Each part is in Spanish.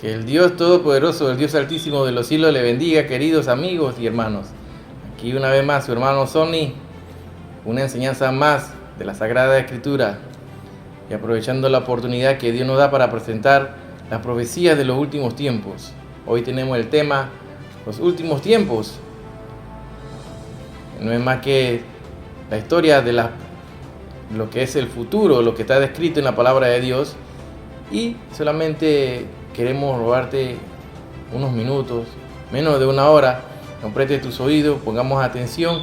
Que el Dios Todopoderoso, el Dios Altísimo de los cielos le bendiga, queridos amigos y hermanos. Aquí una vez más su hermano Sonny, una enseñanza más de la Sagrada Escritura y aprovechando la oportunidad que Dios nos da para presentar las profecías de los últimos tiempos. Hoy tenemos el tema, los últimos tiempos. No es más que la historia de lo que es el futuro, lo que está descrito en la palabra de Dios, y solamente queremos robarte unos minutos, menos de una hora. Nos prestes tus oídos, pongamos atención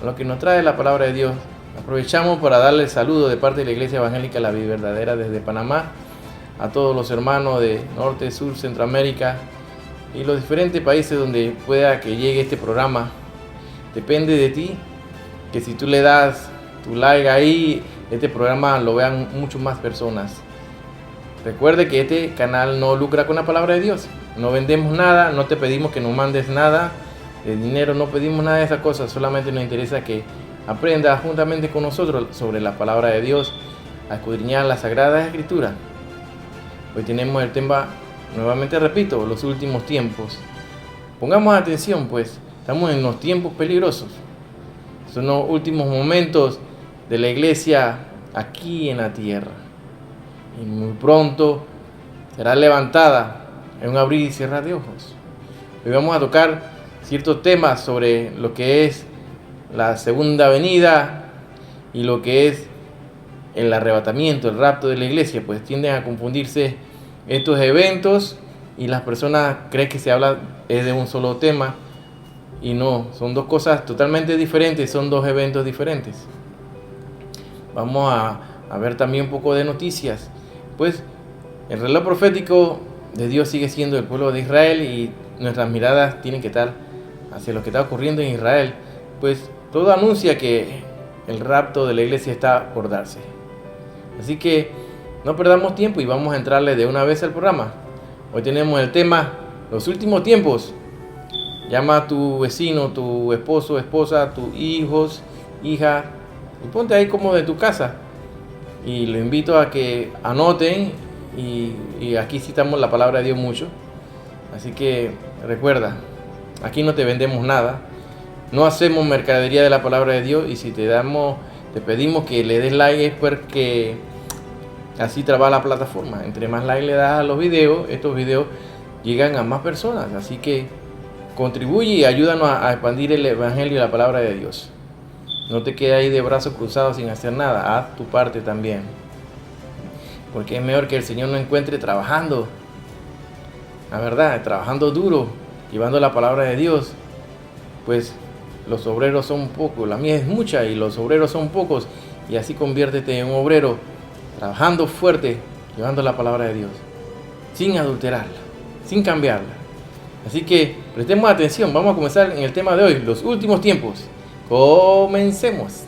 a lo que nos trae la palabra de Dios. Aprovechamos para darle el saludo de parte de la Iglesia Evangélica La Vida Verdadera desde Panamá a todos los hermanos de Norte, Sur, Centroamérica y los diferentes países donde pueda que llegue este programa. Depende de ti, que si tú le das tu like ahí, este programa lo vean muchas más personas. Recuerde que este canal no lucra con la palabra de Dios. No vendemos nada, no te pedimos que nos mandes nada de dinero, no pedimos nada de esas cosas. Solamente nos interesa que aprendas juntamente con nosotros sobre la palabra de Dios, a escudriñar la Sagrada Escritura. Hoy tenemos el tema, nuevamente repito, los últimos tiempos. Pongamos atención, pues estamos en los tiempos peligrosos. Son los últimos momentos de la iglesia aquí en la tierra. Y muy pronto será levantada en un abrir y cerrar de ojos. Hoy vamos a tocar ciertos temas sobre lo que es la segunda venida y lo que es el arrebatamiento, el rapto de la iglesia, pues tienden a confundirse estos eventos y las personas creen que se habla es de un solo tema y no, son dos cosas totalmente diferentes, son dos eventos diferentes. Vamos a ver también un poco de noticias. Pues el reloj profético de Dios sigue siendo el pueblo de Israel y nuestras miradas tienen que estar hacia lo que está ocurriendo en Israel. Pues todo anuncia que el rapto de la iglesia está por darse. Así que no perdamos tiempo y vamos a entrarle de una vez al programa. Hoy tenemos el tema, los últimos tiempos. Llama a tu vecino, tu esposo, esposa, tus hijos, hija, y ponte ahí como de tu casa. Y lo invito a que anoten y aquí citamos la palabra de Dios mucho. Así que recuerda, aquí no te vendemos nada, no hacemos mercadería de la palabra de Dios y si te pedimos que le des like es porque así trabaja la plataforma. Entre más like le das a los videos, estos videos llegan a más personas. Así que contribuye y ayúdanos a expandir el evangelio y la palabra de Dios. No te quedes ahí de brazos cruzados sin hacer nada. Haz tu parte también. Porque es mejor que el Señor nos encuentre trabajando. La verdad, trabajando duro, llevando la palabra de Dios. Pues los obreros son pocos. La mía es mucha y los obreros son pocos. Y así conviértete en un obrero, trabajando fuerte, llevando la palabra de Dios. Sin adulterarla, sin cambiarla. Así que prestemos atención. Vamos a comenzar en el tema de hoy, los últimos tiempos. Comencemos.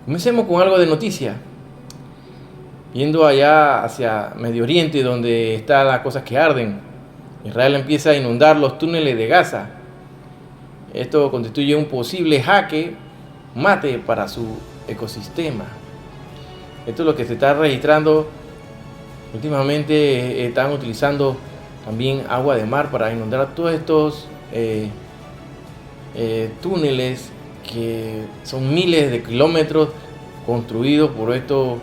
Comencemos con algo de noticia. Yendo allá hacia Medio Oriente, donde están las cosas que arden, Israel empieza a inundar los túneles de Gaza. Esto constituye un posible jaque mate para su ecosistema. Esto es lo que se está registrando. Últimamente están utilizando también agua de mar para inundar todos estos túneles que son miles de kilómetros construidos por estos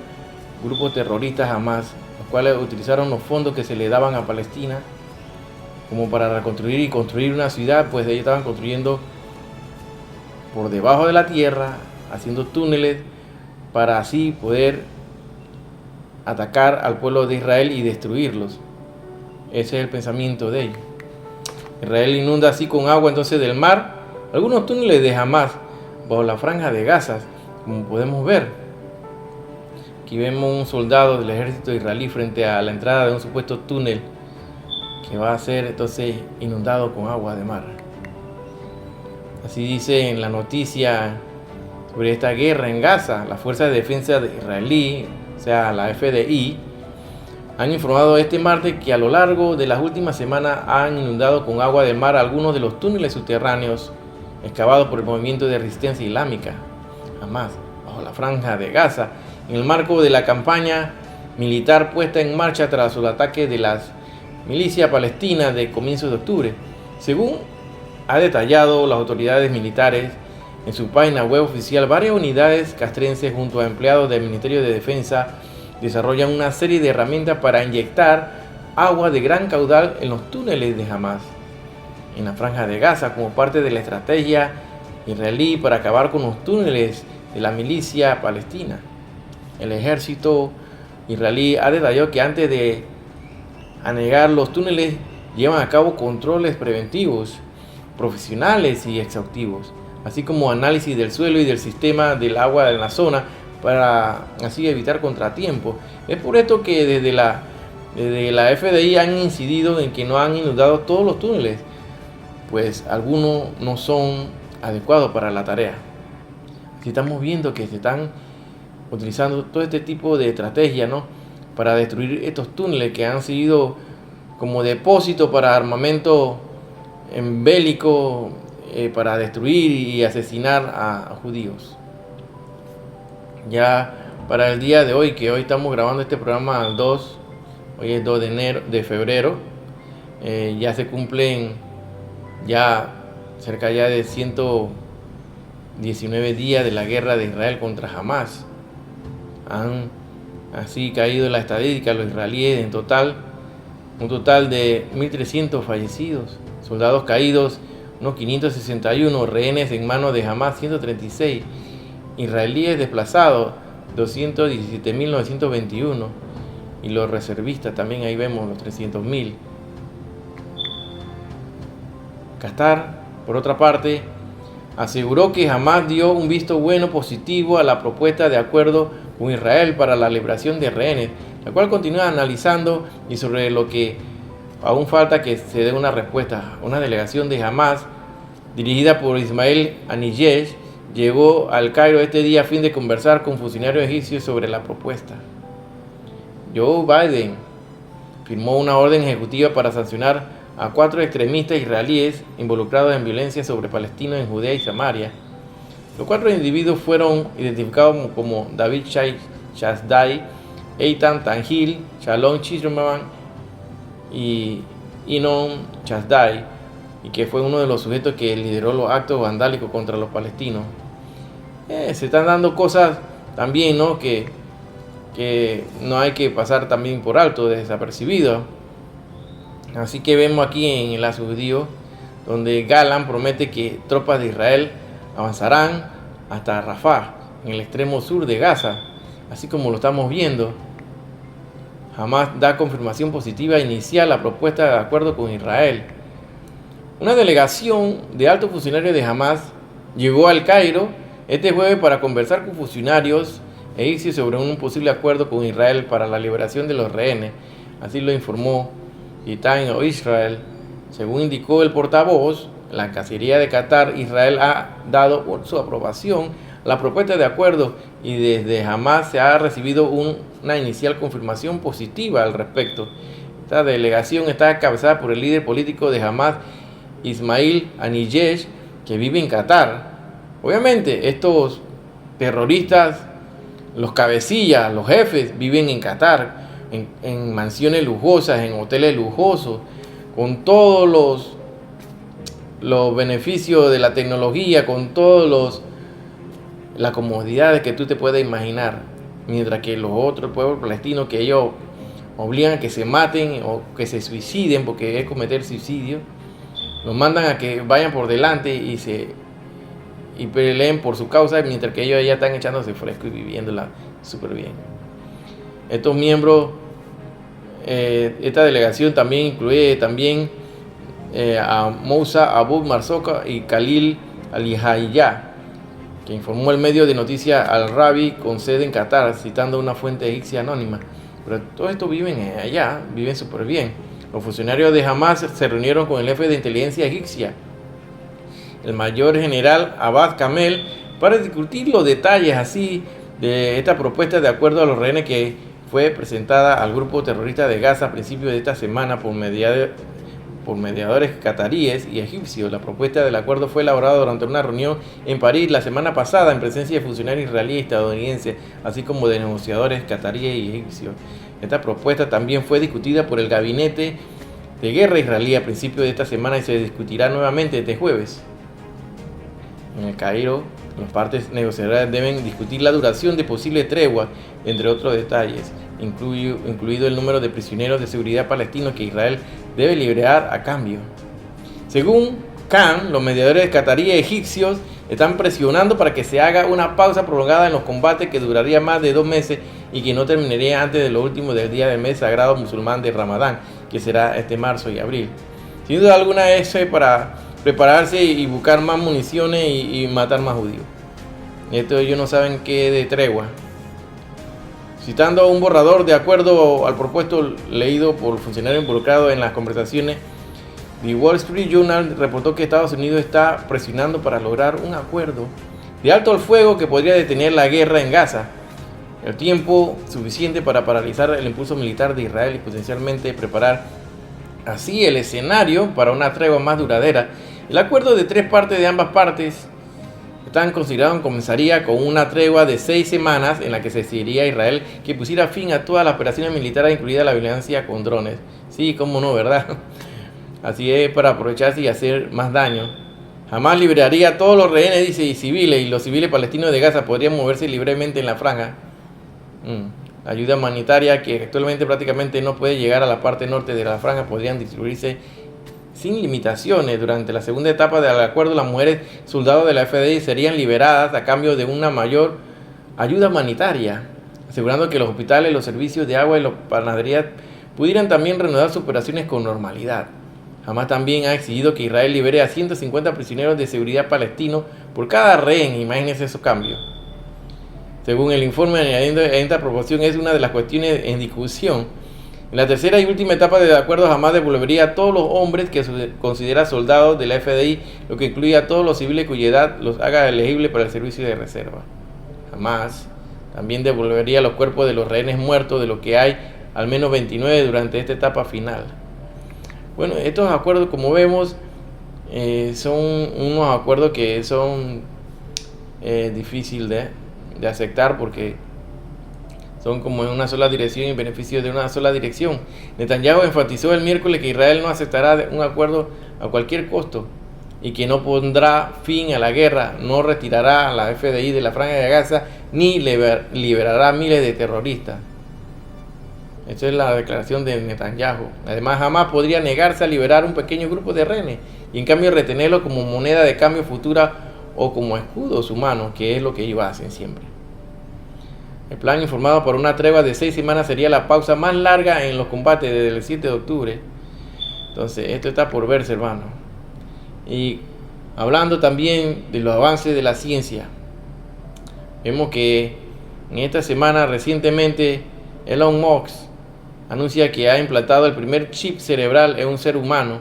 grupos terroristas Hamas, los cuales utilizaron los fondos que se le daban a Palestina como para reconstruir y construir una ciudad. Pues ellos estaban construyendo por debajo de la tierra, haciendo túneles para así poder atacar al pueblo de Israel y destruirlos. Ese es el pensamiento de ellos. Israel inunda así con agua entonces del mar algunos túneles de Hamas bajo la franja de Gaza, como podemos ver. Aquí vemos un soldado del ejército israelí frente a la entrada de un supuesto túnel que va a ser entonces inundado con agua de mar. Así dice en la noticia sobre esta guerra en Gaza, las fuerzas de defensa de israelí, o sea la FDI, han informado este martes que a lo largo de las últimas semanas han inundado con agua de mar algunos de los túneles subterráneos excavados por el movimiento de resistencia islámica Hamas bajo la franja de Gaza en el marco de la campaña militar puesta en marcha tras los ataques de las milicias palestinas de comienzos de octubre. Según ha detallado las autoridades militares en su página web oficial, varias unidades castrenses junto a empleados del Ministerio de Defensa desarrollan una serie de herramientas para inyectar agua de gran caudal en los túneles de Hamás en la Franja de Gaza, como parte de la estrategia israelí para acabar con los túneles de la milicia palestina. El ejército israelí ha detallado que antes de anegar los túneles llevan a cabo controles preventivos, profesionales y exhaustivos, así como análisis del suelo y del sistema del agua en la zona para así evitar contratiempos. Es por esto que desde la FDI han incidido en que no han inundado todos los túneles, pues algunos no son adecuados para la tarea. Si estamos viendo que se están utilizando todo este tipo de estrategias, ¿no?, para destruir estos túneles que han sido como depósito para armamento bélico, para destruir y asesinar a judíos. Ya para el día de hoy, que hoy estamos grabando este programa hoy es 2 de febrero, ya se cumplen ya cerca ya de 119 días de la guerra de Israel contra Hamás. Han así caído en la estadística los israelíes un total de 1.300 fallecidos, soldados caídos unos 561, rehenes en manos de Hamás 136, israelíes desplazados 217.921 y los reservistas también ahí vemos los 300.000. Qatar, por otra parte, aseguró que Hamás dio un visto bueno positivo a la propuesta de acuerdo con Israel para la liberación de rehenes, la cual continúa analizando y sobre lo que aún falta que se dé una respuesta. Una delegación de Hamás, dirigida por Ismail Haniyeh, llegó al Cairo este día a fin de conversar con funcionarios egipcios sobre la propuesta. Joe Biden firmó una orden ejecutiva para sancionar a 4 extremistas israelíes involucrados en violencia sobre palestinos en Judea y Samaria. Los 4 individuos fueron identificados como David Shazdai, Eitan Tangil, Shalom Chiserman y Inon Shazdai, y que fue uno de los sujetos que lideró los actos vandálicos contra los palestinos. Se están dando cosas también, ¿no?, que no hay que pasar también por alto, desapercibido. Así que vemos aquí en el Enlace Judío, donde Galán promete que tropas de Israel avanzarán hasta Rafah, en el extremo sur de Gaza, así como lo estamos viendo. Hamás da confirmación positiva inicial a la propuesta de acuerdo con Israel. Una delegación de altos funcionarios de Hamás llegó al Cairo este jueves para conversar con funcionarios egipcios sobre un posible acuerdo con Israel para la liberación de los rehenes. Así lo informó The Times of Israel. Según indicó el portavoz, la Cancillería de Qatar, Israel ha dado su aprobación a la propuesta de acuerdo y desde Hamás se ha recibido una inicial confirmación positiva al respecto. Esta delegación está encabezada por el líder político de Hamás, Ismail Haniyeh, que vive en Qatar. Obviamente estos terroristas, los cabecillas, los jefes, viven en Qatar, en mansiones lujosas, en hoteles lujosos, con todos los beneficios de la tecnología, con todas las comodidades que tú te puedes imaginar, mientras que los otros pueblos palestinos, que ellos obligan a que se maten o que se suiciden, porque es cometer suicidio, los mandan a que vayan por delante y peleen por su causa, mientras que ellos ya están echándose fresco y viviéndola súper bien. Estos miembros, esta delegación también incluye a Moussa Abu Marzoka y Khalil Al-Hayya, que informó el medio de noticias Al-Rabi con sede en Qatar, citando una fuente egipcia anónima. Pero todos estos viven allá, viven súper bien. Los funcionarios de Hamás se reunieron con el jefe de inteligencia egipcia, el mayor general Abbas Kamel, para discutir los detalles así de esta propuesta de acuerdo a los rehenes que fue presentada al grupo terrorista de Gaza a principios de esta semana por mediadores cataríes y egipcios. La propuesta del acuerdo fue elaborada durante una reunión en París la semana pasada en presencia de funcionarios israelíes y estadounidenses, así como de negociadores cataríes y egipcios. Esta propuesta también fue discutida por el Gabinete de Guerra israelí a principios de esta semana y se discutirá nuevamente este jueves. En el Cairo, las partes negociadoras deben discutir la duración de posibles treguas, entre otros detalles, incluido el número de prisioneros de seguridad palestinos que Israel debe liberar a cambio. Según Khan, los mediadores cataríes y egipcios están presionando para que se haga una pausa prolongada en los combates que duraría más de 2 meses y que no terminaría antes de lo último del día del mes sagrado musulmán de Ramadán, que será este marzo y abril. Sin duda alguna es para prepararse y buscar más municiones y matar más judíos. Esto ellos no saben qué de tregua. Citando un borrador de acuerdo al propuesto leído por funcionarios involucrados en las conversaciones, The Wall Street Journal reportó que Estados Unidos está presionando para lograr un acuerdo de alto al fuego que podría detener la guerra en Gaza, el tiempo suficiente para paralizar el impulso militar de Israel y potencialmente preparar así el escenario para una tregua más duradera. El acuerdo de 3 partes de ambas partes están considerados comenzaría con una tregua de 6 semanas en la que se exigiría a Israel que pusiera fin a todas las operaciones militares, incluida la violencia con drones. Sí, cómo no, ¿verdad? Así es, para aprovecharse y hacer más daño. Jamás liberaría a todos los rehenes, dice, y civiles, y los civiles palestinos de Gaza podrían moverse libremente en la franja. Ayuda humanitaria que actualmente prácticamente no puede llegar a la parte norte de la franja podrían distribuirse sin limitaciones. Durante la segunda etapa del acuerdo, las mujeres soldados de la FDI serían liberadas a cambio de una mayor ayuda humanitaria, asegurando que los hospitales, los servicios de agua y las panaderías pudieran también reanudar sus operaciones con normalidad. Hamas también ha exigido que Israel libere a 150 prisioneros de seguridad palestinos por cada rehén. Imagínense esos cambios. Según el informe, añadiendo en esta proporción es una de las cuestiones en discusión. En la tercera y última etapa del acuerdo, Hamas devolvería a todos los hombres que considera soldados de la FDI, lo que incluye a todos los civiles cuya edad los haga elegibles para el servicio de reserva. Hamas también devolvería los cuerpos de los rehenes muertos, de los que hay al menos 29 durante esta etapa final. Bueno, estos acuerdos, como vemos, son unos acuerdos que son difíciles de aceptar porque son como en una sola dirección y beneficio de una sola dirección. Netanyahu enfatizó el miércoles que Israel no aceptará un acuerdo a cualquier costo y que no pondrá fin a la guerra, no retirará a la FDI de la Franja de Gaza ni liberará a miles de terroristas. Esa es la declaración de Netanyahu. Además, jamás podría negarse a liberar un pequeño grupo de rehenes y en cambio retenerlo como moneda de cambio futura o como escudos humanos, que es lo que ellos hacen siempre. El plan informado por una tregua de 6 semanas sería la pausa más larga en los combates desde el 7 de octubre. Entonces, esto está por verse, hermano. Y hablando también de los avances de la ciencia, vemos que en esta semana recientemente Elon Musk anuncia que ha implantado el primer chip cerebral en un ser humano.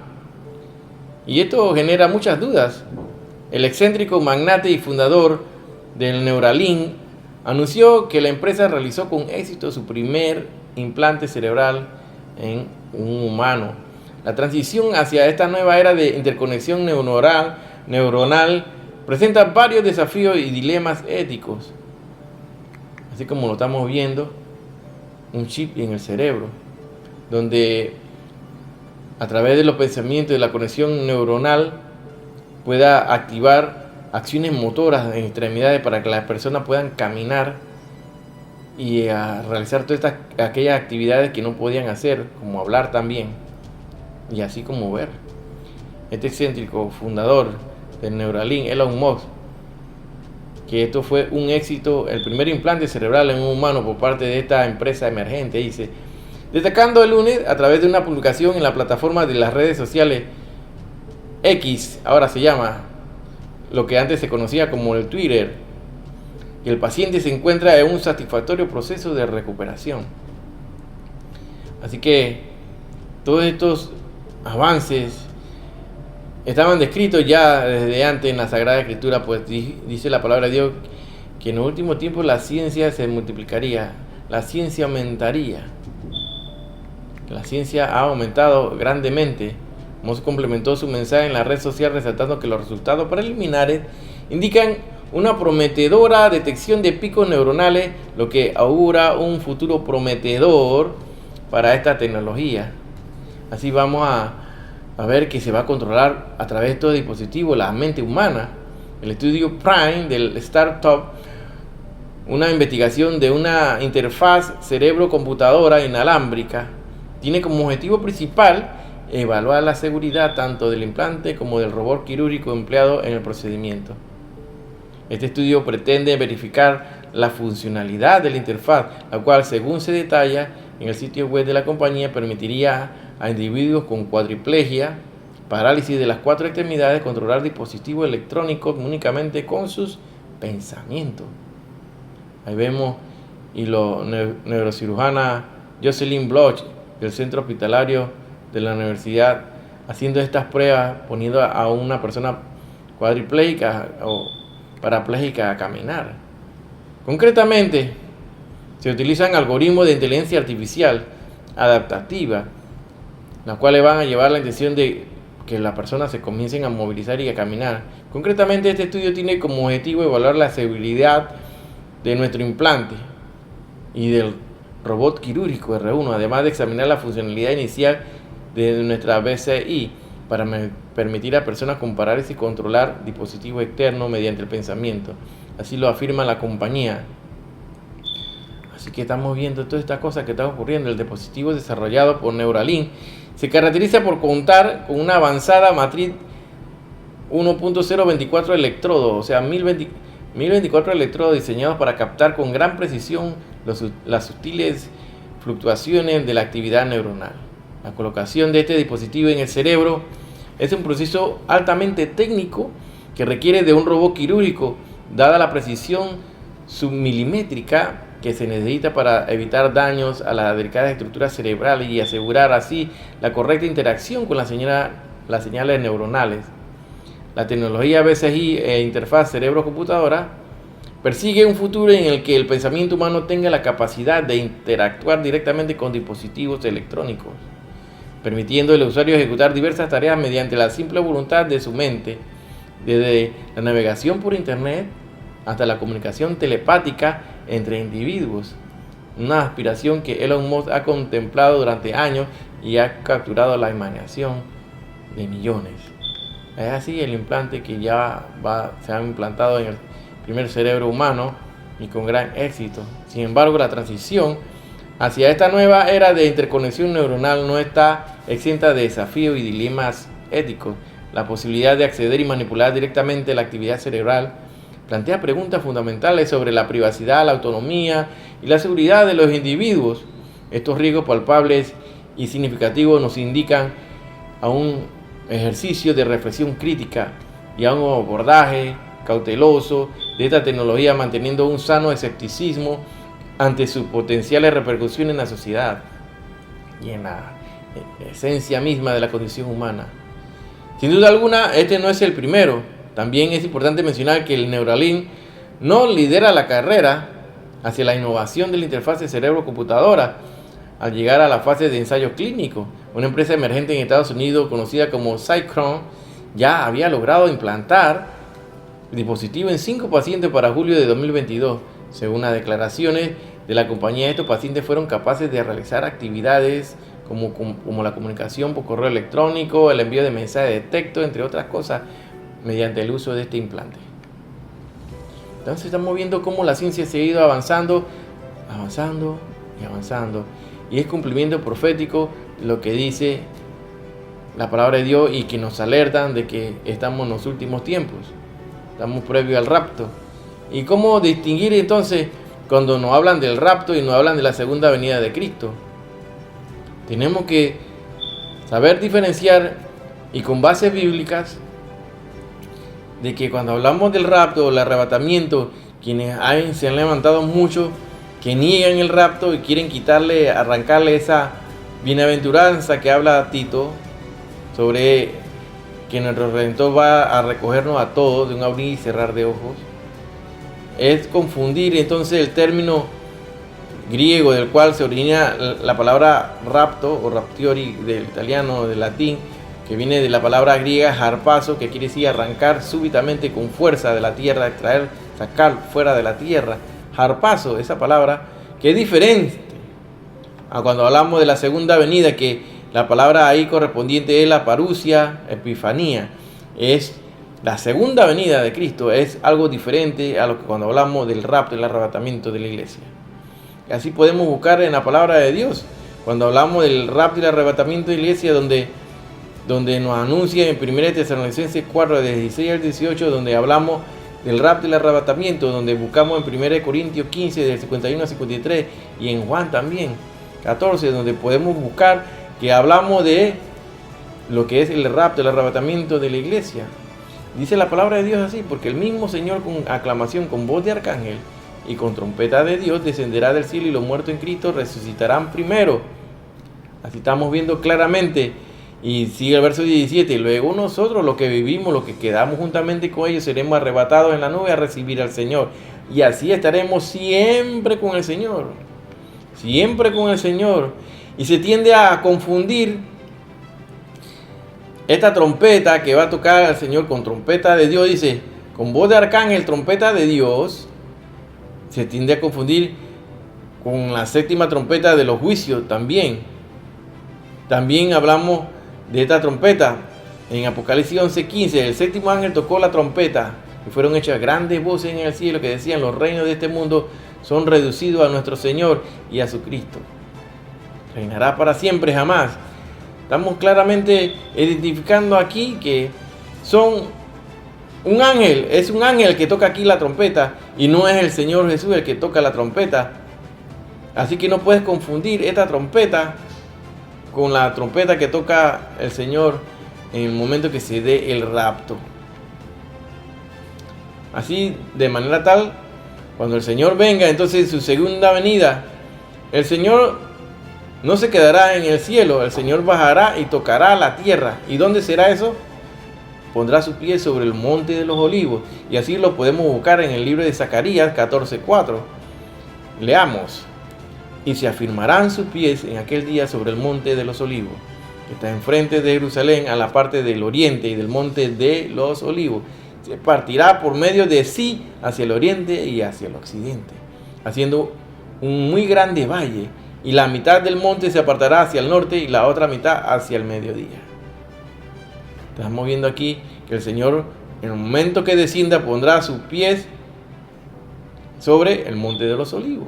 Y esto genera muchas dudas. El excéntrico magnate y fundador del Neuralink anunció que la empresa realizó con éxito su primer implante cerebral en un humano. La transición hacia esta nueva era de interconexión neuronal presenta varios desafíos y dilemas éticos. Así como lo estamos viendo, un chip en el cerebro, donde a través de los pensamientos de la conexión neuronal pueda activar acciones motoras en extremidades para que las personas puedan caminar y realizar todas aquellas actividades que no podían hacer, como hablar también, y así como ver. Este excéntrico fundador del Neuralink, Elon Musk, que esto fue un éxito, el primer implante cerebral en un humano por parte de esta empresa emergente, dice, destacando el lunes a través de una publicación en la plataforma de las redes sociales X, ahora se llama, lo que antes se conocía como el Twitter, que el paciente se encuentra en un satisfactorio proceso de recuperación. Así que todos estos avances estaban descritos ya desde antes en la Sagrada Escritura, pues dice la palabra de Dios que en los últimos tiempos la ciencia se multiplicaría, la ciencia aumentaría. La ciencia ha aumentado grandemente. Moss complementó su mensaje en la red social resaltando que los resultados preliminares indican una prometedora detección de picos neuronales, lo que augura un futuro prometedor para esta tecnología. Así vamos a ver que se va a controlar a través de estos dispositivos la mente humana. El estudio Prime del startup, una investigación de una interfaz cerebro-computadora inalámbrica, tiene como objetivo principal evaluar la seguridad tanto del implante como del robot quirúrgico empleado en el procedimiento. Este estudio pretende verificar la funcionalidad de la interfaz, la cual, según se detalla en el sitio web de la compañía, permitiría a individuos con cuadriplegia, parálisis de las 4 extremidades, controlar dispositivos electrónicos únicamente con sus pensamientos. Ahí vemos y la neurocirujana Jocelyn Bloch del centro hospitalario de la universidad haciendo estas pruebas, poniendo a una persona cuadriplégica o parapléjica a caminar. Concretamente, se utilizan algoritmos de inteligencia artificial adaptativa, las cuales van a llevar la intención de que las personas se comiencen a movilizar y a caminar. Concretamente, este estudio tiene como objetivo evaluar la seguridad de nuestro implante y del robot quirúrgico R1, además de examinar la funcionalidad inicial de nuestra BCI para permitir a personas con parálisis controlar dispositivos externos mediante el pensamiento. Así lo afirma la compañía. Así que estamos viendo todas estas cosas que están ocurriendo. El dispositivo desarrollado por Neuralink se caracteriza por contar con una avanzada matriz 1.024 electrodos, o sea, 1024 electrodos diseñados para captar con gran precisión las sutiles fluctuaciones de la actividad neuronal. La colocación de este dispositivo en el cerebro es un proceso altamente técnico que requiere de un robot quirúrgico, dada la precisión submilimétrica que se necesita para evitar daños a las delicadas estructuras cerebrales y asegurar así la correcta interacción con las señales neuronales. La tecnología BCI e interfaz cerebro-computadora persigue un futuro en el que el pensamiento humano tenga la capacidad de interactuar directamente con dispositivos electrónicos, permitiendo al usuario ejecutar diversas tareas mediante la simple voluntad de su mente, desde la navegación por internet hasta la comunicación telepática entre individuos, una aspiración que Elon Musk ha contemplado durante años y ha capturado la imaginación de millones. Es así el implante que ya se ha implantado en el primer cerebro humano y con gran éxito. Sin embargo, la transición hacia esta nueva era de interconexión neuronal no está exenta de desafíos y dilemas éticos. La posibilidad de acceder y manipular directamente la actividad cerebral plantea preguntas fundamentales sobre la privacidad, la autonomía y la seguridad de los individuos. Estos riesgos palpables y significativos nos indican a un ejercicio de reflexión crítica y a un abordaje cauteloso de esta tecnología, manteniendo un sano escepticismo ante sus potenciales repercusiones en la sociedad y en la esencia misma de la condición humana. Sin duda alguna, este no es el primero. También es importante mencionar que el Neuralink no lidera la carrera hacia la innovación de la interfaz cerebro-computadora al llegar a la fase de ensayo clínico. Una empresa emergente en Estados Unidos conocida como Synchron ya había logrado implantar el dispositivo en 5 pacientes para julio de 2022. Según las declaraciones de la compañía, estos pacientes fueron capaces de realizar actividades como la comunicación por correo electrónico, el envío de mensajes de texto, entre otras cosas, mediante el uso de este implante. Entonces estamos viendo cómo la ciencia se ha ido avanzando y avanzando. Y es cumplimiento profético lo que dice la palabra de Dios y que nos alertan de que estamos en los últimos tiempos. Estamos previo al rapto. ¿Y cómo distinguir entonces cuando nos hablan del rapto y nos hablan de la segunda venida de Cristo? Tenemos que saber diferenciar y con bases bíblicas de que cuando hablamos del rapto o el arrebatamiento, quienes se han levantado mucho que niegan el rapto y quieren arrancarle esa bienaventuranza que habla Tito sobre que nuestro Redentor va a recogernos a todos de un abrir y cerrar de ojos. Es confundir entonces el término griego del cual se origina la palabra rapto o raptiori del italiano o del latín, que viene de la palabra griega harpazo, que quiere decir arrancar súbitamente con fuerza de la tierra, extraer, sacar fuera de la tierra. Harpazo, esa palabra, que es diferente a cuando hablamos de la segunda venida, que la palabra ahí correspondiente es la parusia, epifanía, es la segunda venida de Cristo, es algo diferente a lo que cuando hablamos del rapto y el arrebatamiento de la iglesia. Así podemos buscar en la palabra de Dios, cuando hablamos del rapto y el arrebatamiento de la iglesia, donde nos anuncia en 1 Tesalonicenses 4, de 16 al 18, donde hablamos del rapto y el arrebatamiento, donde buscamos en 1 Corintios 15, del 51 al 53, y en Juan también 14, donde podemos buscar que hablamos de lo que es el rapto, el arrebatamiento de la iglesia. Dice la palabra de Dios así: porque el mismo Señor con aclamación, con voz de arcángel y con trompeta de Dios descenderá del cielo, y los muertos en Cristo resucitarán primero. Así estamos viendo claramente. Y sigue el verso 17: luego nosotros, los que vivimos, los que quedamos juntamente con ellos, seremos arrebatados en la nube a recibir al Señor. Y así estaremos siempre con el Señor. Siempre con el Señor. Y se tiende a confundir esta trompeta que va a tocar al Señor con trompeta de Dios. Dice, con voz de arcángel, trompeta de Dios. Se tiende a confundir con la séptima trompeta de los juicios también. También hablamos de esta trompeta en Apocalipsis 11:15. El séptimo ángel tocó la trompeta y fueron hechas grandes voces en el cielo que decían: los reinos de este mundo son reducidos a nuestro Señor y a su Cristo. Reinará para siempre, jamás. Estamos claramente identificando aquí que son un ángel, es un ángel que toca aquí la trompeta, y no es el Señor Jesús el que toca la trompeta. Así que no puedes confundir esta trompeta con la trompeta que toca el Señor en el momento que se dé el rapto. Así, de manera tal, cuando el Señor venga, entonces en su segunda venida, el Señor no se quedará en el cielo, el Señor bajará y tocará la tierra. ¿Y dónde será eso? Pondrá sus pies sobre el monte de los olivos. Y así lo podemos buscar en el libro de Zacarías 14:4. Leamos: y se afirmarán sus pies en aquel día sobre el monte de los olivos, que está enfrente de Jerusalén, a la parte del oriente, y del monte de los olivos. Se partirá por medio de sí hacia el oriente y hacia el occidente, haciendo un muy grande valle, y la mitad del monte se apartará hacia el norte y la otra mitad hacia el mediodía. Estamos viendo aquí que el Señor, en el momento que descienda, pondrá sus pies sobre el monte de los olivos.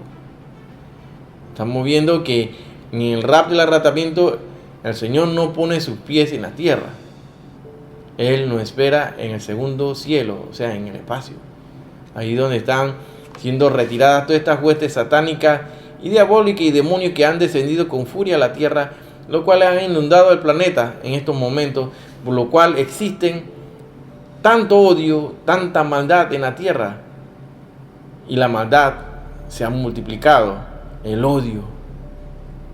Estamos viendo que en el rapto y el arrebatamiento el Señor no pone sus pies en la tierra. Él nos espera en el segundo cielo, o sea, en el espacio. Ahí donde están siendo retiradas todas estas huestes satánicas y diabólicas y demonios que han descendido con furia a la tierra, lo cual han inundado el planeta en estos momentos, por lo cual existen tanto odio, tanta maldad en la tierra. Y la maldad se ha multiplicado. El odio,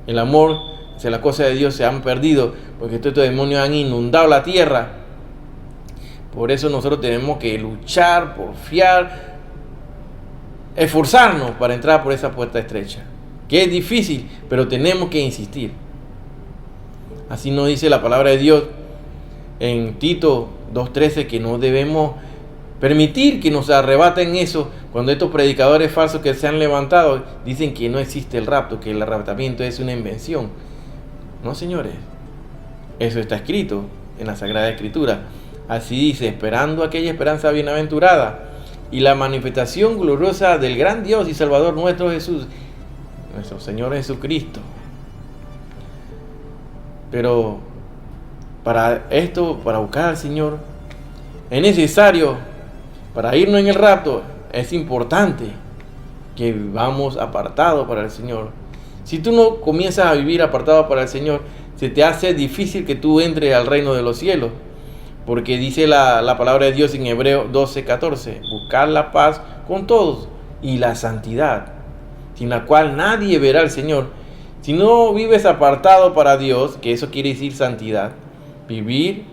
el amor hacia la cosa de Dios se han perdido, porque todos estos demonios han inundado la tierra. Por eso nosotros tenemos que luchar, porfiar, esforzarnos para entrar por esa puerta estrecha, que es difícil, pero tenemos que insistir. Así nos dice la palabra de Dios en Tito 2:13, que no debemos permitir que nos arrebaten eso, cuando estos predicadores falsos que se han levantado dicen que no existe el rapto, que el arrebatamiento es una invención. No, señores, eso está escrito en la Sagrada Escritura. Así dice: esperando aquella esperanza bienaventurada y la manifestación gloriosa del gran Dios y Salvador nuestro Jesús, nuestro Señor Jesucristo. Pero para esto, para buscar al Señor, es necesario, para irnos en el rapto, es importante que vivamos apartados para el Señor. Si tú no comienzas a vivir apartado para el Señor, se te hace difícil que tú entres al reino de los cielos. Porque dice la palabra de Dios en Hebreos 12:14: buscar la paz con todos y la santidad, sin la cual nadie verá al Señor. Si no vives apartado para Dios, que eso quiere decir santidad, vivir,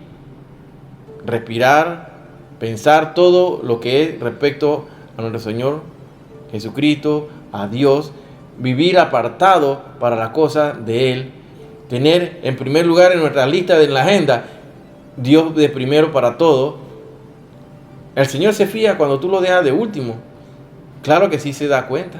respirar, pensar todo lo que es respecto a nuestro Señor Jesucristo, a Dios, vivir apartado para las cosas de Él, tener en primer lugar en nuestra lista de la agenda Dios de primero para todo. El Señor se fía cuando tú lo dejas de último. Claro que sí se da cuenta.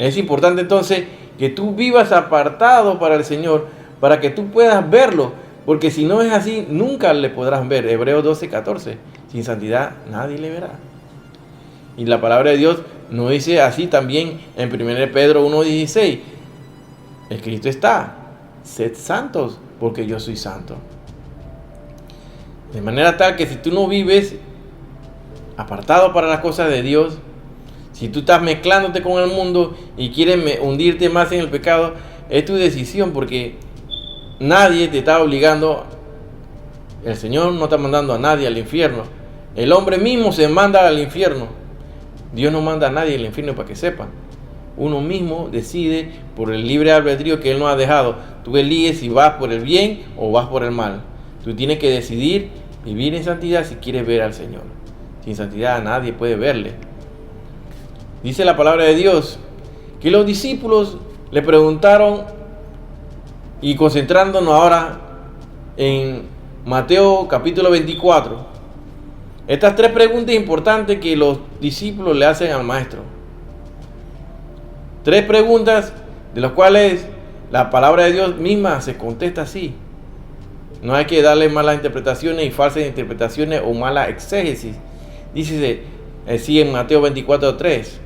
Es importante entonces que tú vivas apartado para el Señor, para que tú puedas verlo, porque si no es así, nunca le podrás ver. Hebreos 12:14, sin santidad nadie le verá. Y la palabra de Dios nos dice así también en 1 Pedro 1:16, escrito está, sed santos, porque yo soy santo. De manera tal que si tú no vives apartado para las cosas de Dios, si tú estás mezclándote con el mundo y quieres hundirte más en el pecado, es tu decisión, porque nadie te está obligando. El Señor no está mandando a nadie al infierno. El hombre mismo se manda al infierno. Dios no manda a nadie al infierno, para que sepan. Uno mismo decide por el libre albedrío que Él nos ha dejado. Tú eliges si vas por el bien o vas por el mal. Tú tienes que decidir vivir en santidad si quieres ver al Señor. Sin santidad nadie puede verle. Dice la palabra de Dios que los discípulos le preguntaron, y concentrándonos ahora en Mateo capítulo 24, estas 3 preguntas importantes que los discípulos le hacen al maestro. 3 preguntas de las cuales la palabra de Dios misma se contesta así. No hay que darle malas interpretaciones y falsas interpretaciones o mala exégesis. Dice así en Mateo 24:3.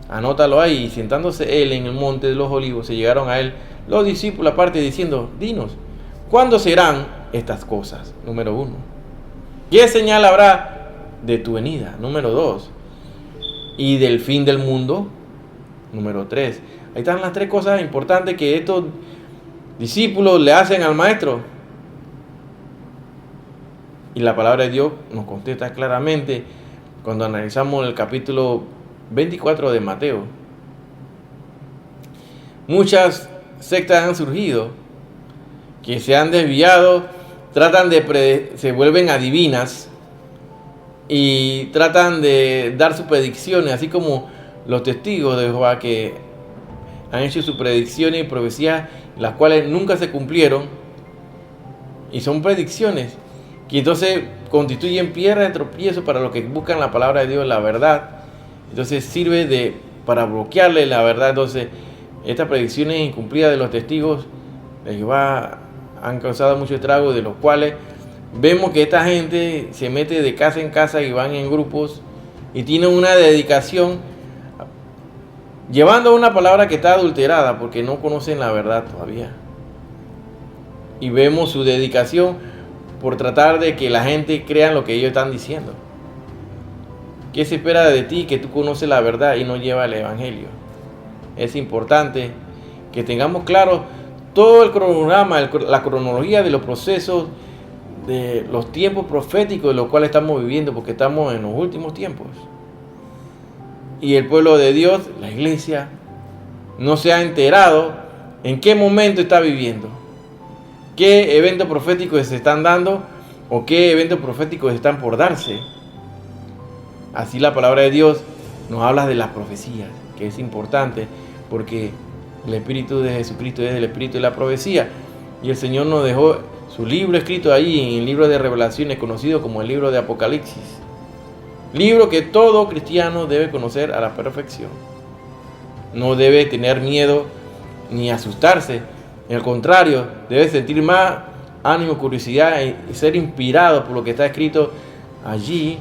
Anótalo ahí. Y sentándose él en el monte de los olivos, se llegaron a él los discípulos aparte diciendo, dinos, ¿cuándo serán estas cosas? Número 1. ¿Qué señal habrá de tu venida? Número 2. ¿Y del fin del mundo? Número 3. Ahí están las 3 cosas importantes que estos discípulos le hacen al maestro. Y la palabra de Dios nos contesta claramente cuando analizamos el capítulo 24 de Mateo. Muchas sectas han surgido que se han desviado, se vuelven adivinas y tratan de dar sus predicciones, así como los testigos de Jehová, que han hecho sus predicciones y profecías, las cuales nunca se cumplieron, y son predicciones que entonces constituyen piedra de tropiezo para los que buscan la palabra de Dios, la verdad. Entonces sirve para bloquearle la verdad. Entonces estas predicciones incumplidas de los testigos de Jehová han causado mucho estrago, de los cuales vemos que esta gente se mete de casa en casa y van en grupos y tienen una dedicación llevando una palabra que está adulterada, porque no conocen la verdad todavía. Y vemos su dedicación por tratar de que la gente crea lo que ellos están diciendo. ¿Qué se espera de ti? Que tú conoces la verdad y no llevas el evangelio. Es importante que tengamos claro todo el cronograma, la cronología de los procesos, de los tiempos proféticos de los cuales estamos viviendo, porque estamos en los últimos tiempos. Y el pueblo de Dios, la iglesia, no se ha enterado en qué momento está viviendo, qué eventos proféticos se están dando o qué eventos proféticos están por darse. Así la palabra de Dios nos habla de las profecías, que es importante, porque el Espíritu de Jesucristo es el Espíritu de la profecía. Y el Señor nos dejó su libro escrito ahí en el libro de Revelaciones, conocido como el libro de Apocalipsis. Libro que todo cristiano debe conocer a la perfección. No debe tener miedo ni asustarse. Al contrario, debe sentir más ánimo, curiosidad y ser inspirado por lo que está escrito allí,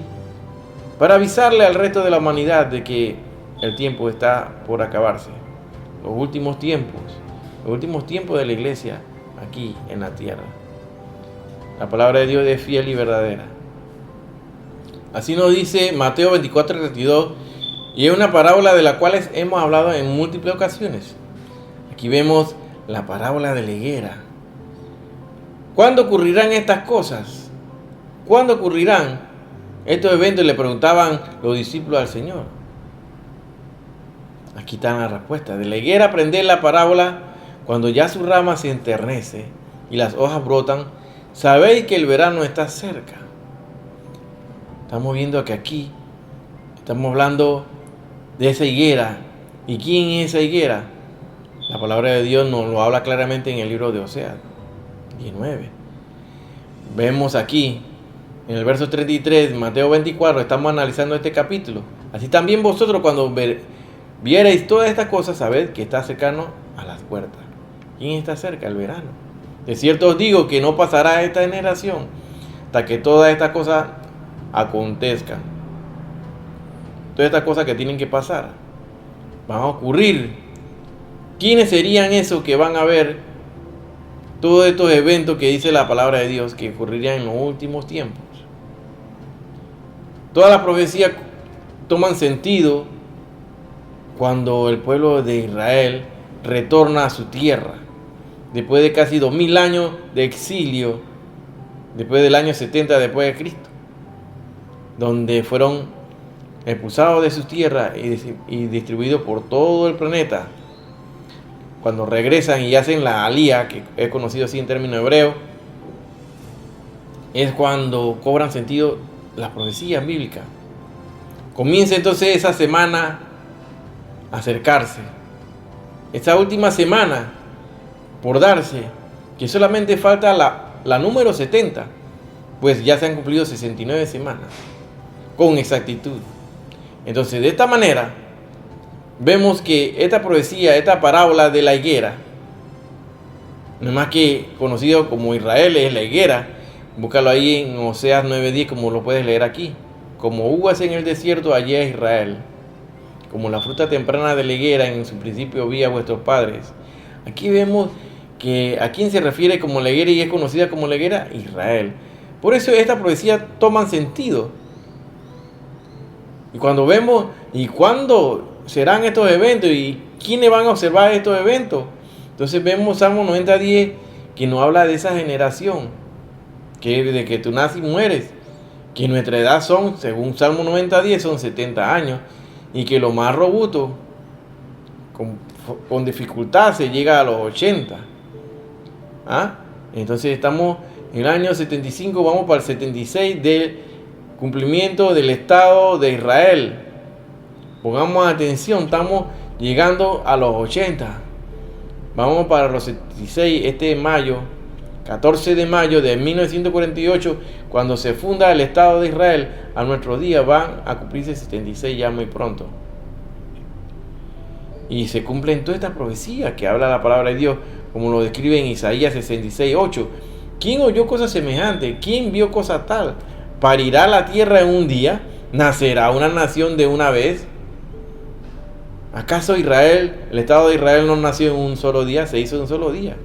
para avisarle al resto de la humanidad de que el tiempo está por acabarse. Los últimos tiempos de la iglesia aquí en la tierra. La palabra de Dios es fiel y verdadera. Así nos dice Mateo 24:32, y es una parábola de la cual hemos hablado en múltiples ocasiones. Aquí vemos la parábola de la higuera. ¿Cuándo ocurrirán estas cosas? ¿Cuándo ocurrirán estos eventos? Le preguntaban los discípulos al Señor. Aquí está la respuesta. De la higuera aprender la parábola: cuando ya su rama se enternece y las hojas brotan, sabéis que el verano está cerca. Estamos viendo que aquí estamos hablando de esa higuera. ¿Y quién es esa higuera? La palabra de Dios nos lo habla claramente en el libro de Oseas 19. Vemos aquí en el verso 33 de Mateo 24, estamos analizando este capítulo. Así también vosotros, cuando viereis todas estas cosas, sabed que está cercano a las puertas. ¿Quién está cerca? El verano. De cierto os digo que no pasará esta generación hasta que todas estas cosas acontezcan. Todas estas cosas que tienen que pasar van a ocurrir. ¿Quiénes serían esos que van a ver todos estos eventos que dice la palabra de Dios que ocurrirían en los últimos tiempos? Todas las profecías toman sentido cuando el pueblo de Israel retorna a su tierra, después de casi 2000 años de exilio, después del año 70 después de Cristo, donde fueron expulsados de su tierra y distribuidos por todo el planeta. Cuando regresan y hacen la alía, que es conocido así en términos hebreos, es cuando cobran sentido las profecías bíblicas. Comienza entonces esa semana a acercarse. Esta última semana por darse, que solamente falta la número 70, pues ya se han cumplido 69 semanas con exactitud. Entonces, de esta manera vemos que esta profecía, esta parábola de la higuera, no es más que conocido como Israel, es la higuera. Búscalo ahí en Oseas 9:10, como lo puedes leer aquí. Como uvas en el desierto, allí es Israel. Como la fruta temprana de la higuera en su principio vi a vuestros padres. Aquí vemos que a quién se refiere como la higuera y es conocida como la higuera, Israel. Por eso esta profecía toma sentido. Y cuando vemos, ¿y cuándo serán estos eventos? ¿Y quiénes van a observar estos eventos? Entonces vemos Salmo 90:10, que nos habla de esa generación, que de que tú naces y mueres, que nuestra edad son, según Salmo 90:10, son 70 años, y que lo más robusto, con dificultad, se llega a los 80. Entonces estamos en el año 75, vamos para el 76 del cumplimiento del Estado de Israel. Pongamos atención, estamos llegando a los 80. Vamos para los 76, este mayo, 14 de mayo de 1948, cuando se funda el Estado de Israel. A nuestros días van a cumplirse 76 ya muy pronto. Y se cumplen todas estas profecías que habla la palabra de Dios, como lo describe en Isaías 66:8. ¿Quién oyó cosas semejantes? ¿Quién vio cosa tal? ¿Parirá la tierra en un día? ¿Nacerá una nación de una vez? ¿Acaso Israel, el Estado de Israel no nació en un solo día? Se hizo en un solo día.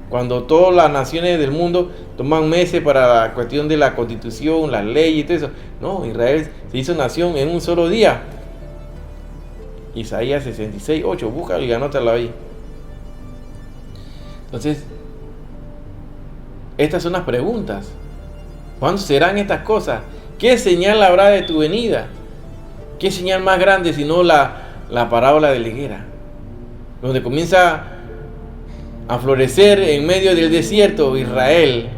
Cuando todas las naciones del mundo toman meses para la cuestión de la constitución, las leyes y todo eso. No, Israel se hizo nación en un solo día. Isaías 66:8, búscalo y anótalo ahí. Entonces, estas son las preguntas. ¿Cuándo serán estas cosas? ¿Qué señal habrá de tu venida? ¿Qué señal más grande sino la parábola de la higuera? Donde comienza a florecer en medio del desierto Israel.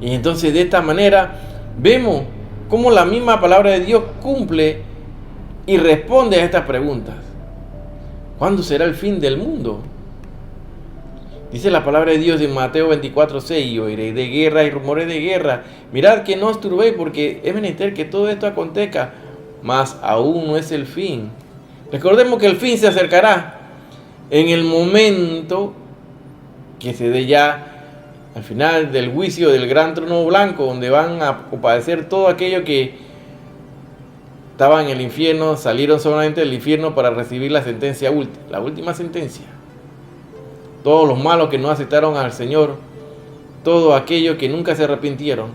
Y entonces de esta manera vemos cómo la misma palabra de Dios cumple y responde a estas preguntas. ¿Cuándo será el fin del mundo? Dice la palabra de Dios en Mateo 24:6: y oiréis de guerra y rumores de guerra. Mirad que no os turbéis, porque es menester que todo esto acontezca, mas aún no es el fin. Recordemos que el fin se acercará en el momento que se dé ya al final del juicio del gran trono blanco, donde van a padecer todo aquello que estaban en el infierno, salieron solamente del infierno para recibir la sentencia última, la última sentencia. Todos los malos que no aceptaron al Señor, todo aquello que nunca se arrepintieron,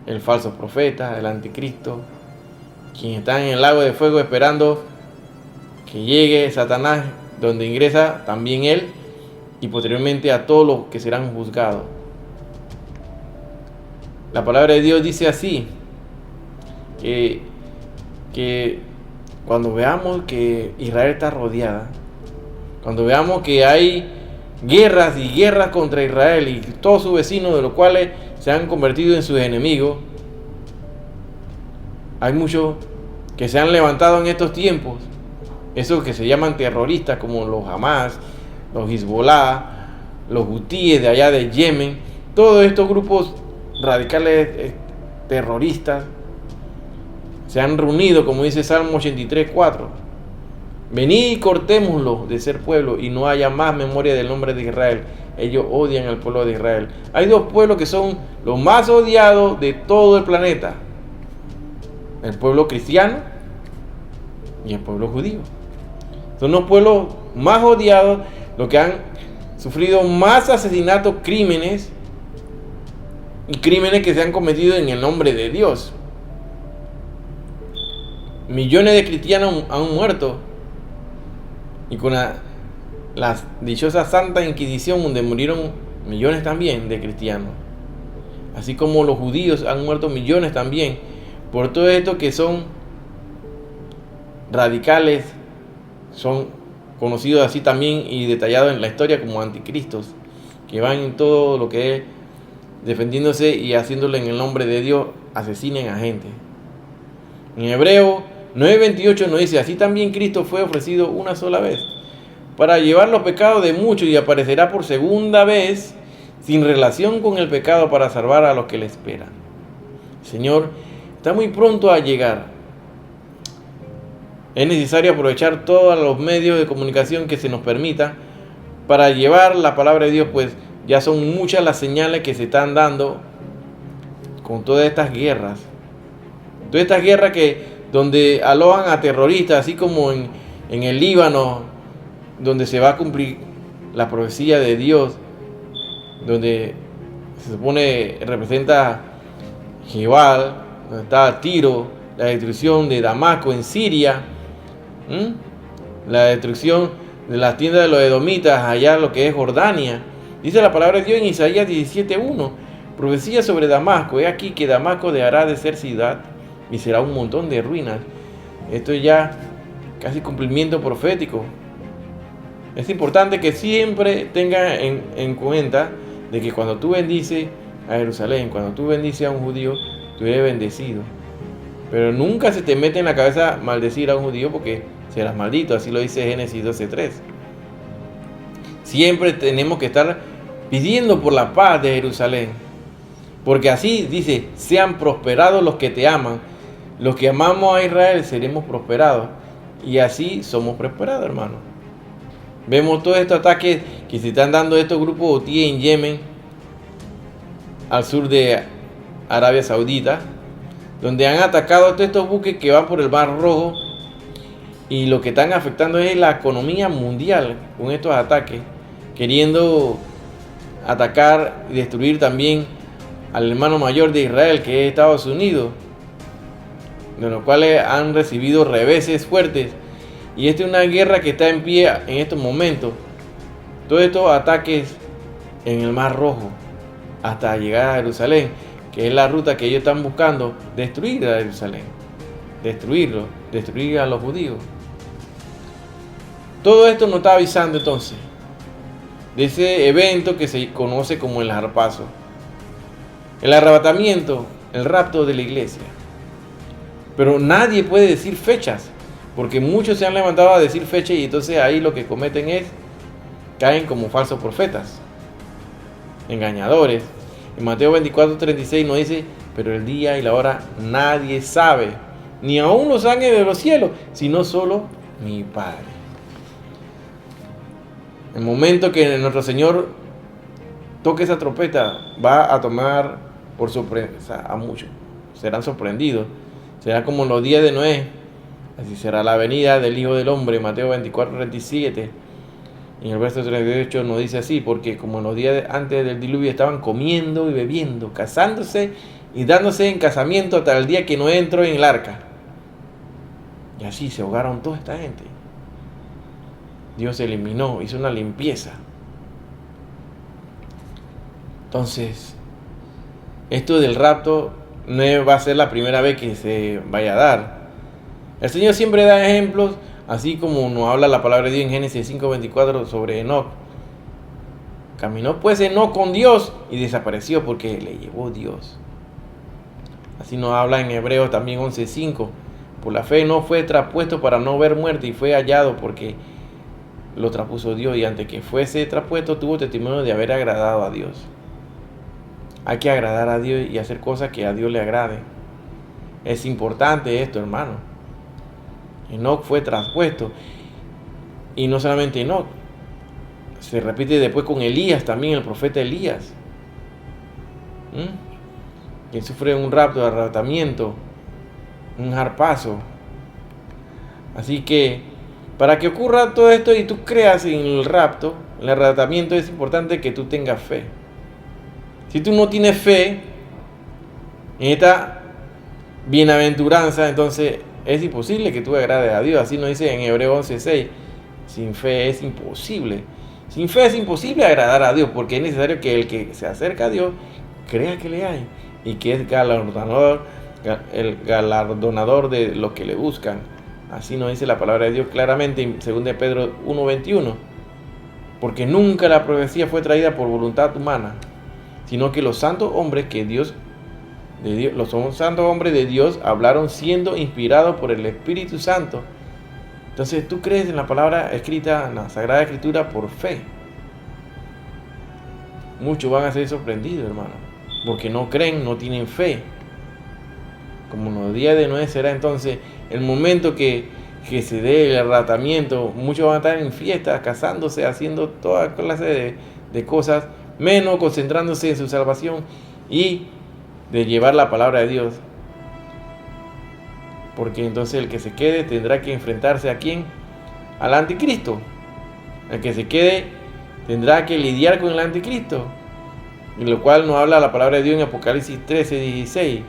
el falso profeta, el anticristo, quienes están en el lago de fuego esperando que llegue Satanás, donde ingresa también él, y posteriormente a todos los que serán juzgados. La palabra de Dios dice así, que cuando veamos que Israel está rodeada, cuando veamos que hay guerras y guerras contra Israel y todos sus vecinos, de los cuales se han convertido en sus enemigos, hay muchos que se han levantado en estos tiempos, esos que se llaman terroristas, como los Hamas, los Hezbollah, los hutíes de allá de Yemen, todos estos grupos radicales terroristas se han reunido, como dice Salmo 83:4, Venid y cortémoslo de ser pueblo y no haya más memoria del nombre de Israel. Ellos odian al pueblo de Israel. Hay dos pueblos que son los más odiados de todo el planeta: el pueblo cristiano y el pueblo judío. Son los pueblos más odiados, los que han sufrido más asesinatos, crímenes y crímenes que se han cometido en el nombre de Dios. Millones de cristianos han muerto, y con la dichosa Santa Inquisición, donde murieron millones también de cristianos, así como los judíos han muerto millones también, por todo esto que son radicales, son conocidos así también y detallados en la historia como anticristos, que van en todo lo que es defendiéndose y haciéndolo en el nombre de Dios, asesinen a gente. En Hebreo 9:28 nos dice: así también Cristo fue ofrecido una sola vez para llevar los pecados de muchos, y aparecerá por segunda vez sin relación con el pecado para salvar a los que le esperan. El Señor está muy pronto a llegar. Es necesario aprovechar todos los medios de comunicación que se nos permita para llevar la palabra de Dios, pues ya son muchas las señales que se están dando con todas estas guerras. Todas estas guerras donde alojan a terroristas, así como en el Líbano, donde se va a cumplir la profecía de Dios, donde se supone representa Jebal, donde está Tiro, la destrucción de Damasco en Siria, la destrucción de las tiendas de los edomitas allá lo que es Jordania. Dice la palabra de Dios en Isaías 17:1, profecía sobre Damasco: he aquí que Damasco dejará de ser ciudad y será un montón de ruinas. Esto es ya casi cumplimiento profético. Es importante que siempre tengas en cuenta de que cuando tú bendices a Jerusalén, cuando tú bendices a un judío, tú eres bendecido. Pero nunca se te mete en la cabeza maldecir a un judío, porque serás maldito. Así lo dice Génesis 12:3. Siempre tenemos que estar pidiendo por la paz de Jerusalén, porque así dice: sean prosperados los que te aman. Los que amamos a Israel seremos prosperados, y así somos prosperados, hermano. Vemos todos estos ataques que se están dando estos grupos hutíes en Yemen, al sur de Arabia Saudita, donde han atacado a todos estos buques que van por el Mar Rojo, y lo que están afectando es la economía mundial con estos ataques, queriendo atacar y destruir también al hermano mayor de Israel, que es Estados Unidos, de los cuales han recibido reveses fuertes. Y esta es una guerra que está en pie en estos momentos. Todos estos ataques en el Mar Rojo hasta llegar a Jerusalén, que es la ruta que ellos están buscando: destruir a Jerusalén, destruir a los judíos. Todo esto nos está avisando entonces de ese evento que se conoce como el arpazo, el arrebatamiento, el rapto de la iglesia. Pero nadie puede decir fechas, porque muchos se han levantado a decir fechas, y entonces ahí lo que cometen es caen como falsos profetas, engañadores. En Mateo 24:36 nos dice: pero el día y la hora nadie sabe, ni aun los ángeles de los cielos, sino solo mi Padre. El momento que nuestro Señor toque esa trompeta, va a tomar por sorpresa a muchos. Serán sorprendidos. Será como en los días de Noé. Así será la venida del Hijo del Hombre. Mateo 24:37. En el verso 38 nos dice así: porque como en los días antes del diluvio estaban comiendo y bebiendo, casándose y dándose en casamiento, hasta el día que Noé entró en el arca. Y así se ahogaron toda esta gente. Dios eliminó, hizo una limpieza. Entonces, esto del rapto no va a ser la primera vez que se vaya a dar. El Señor siempre da ejemplos, así como nos habla la palabra de Dios en Génesis 5:24 sobre Enoc. Caminó pues Enoc con Dios y desapareció porque le llevó Dios. Así nos habla en Hebreos también 11:5. Por la fe no fue traspuesto para no ver muerte, y fue hallado porque lo traspuso Dios, y antes que fuese traspuesto tuvo testimonio de haber agradado a Dios. Hay que agradar a Dios y hacer cosas que a Dios le agrade. Es importante esto, hermano. Enoc fue traspuesto. Y no solamente Enoc, se repite después con Elías también, el profeta Elías. Quien sufre un rapto, arrebatamiento, un zarpazo. Así que para que ocurra todo esto y tú creas en el rapto, el arrebatamiento, es importante que tú tengas fe. Si tú no tienes fe en esta bienaventuranza, entonces es imposible que tú agrades a Dios. Así nos dice en Hebreos 11:6. Sin fe es imposible. Sin fe es imposible agradar a Dios, porque es necesario que el que se acerca a Dios crea que le hay y que es el galardonador de los que le buscan. Así nos dice la palabra de Dios claramente en 2 de Pedro 1:21. Porque nunca la profecía fue traída por voluntad humana, sino que los santos hombres de Dios hablaron siendo inspirados por el Espíritu Santo. Entonces tú crees en la palabra escrita en la Sagrada Escritura por fe. Muchos van a ser sorprendidos, hermano, porque no creen, no tienen fe. Como en los días de Noé será entonces el momento que se dé el arrebatamiento. Muchos van a estar en fiestas, casándose, haciendo toda clase de cosas, menos concentrándose en su salvación y de llevar la palabra de Dios. Porque entonces el que se quede tendrá que enfrentarse ¿a quién? Al anticristo. El que se quede tendrá que lidiar con el anticristo. Y lo cual nos habla la palabra de Dios en Apocalipsis 13:16.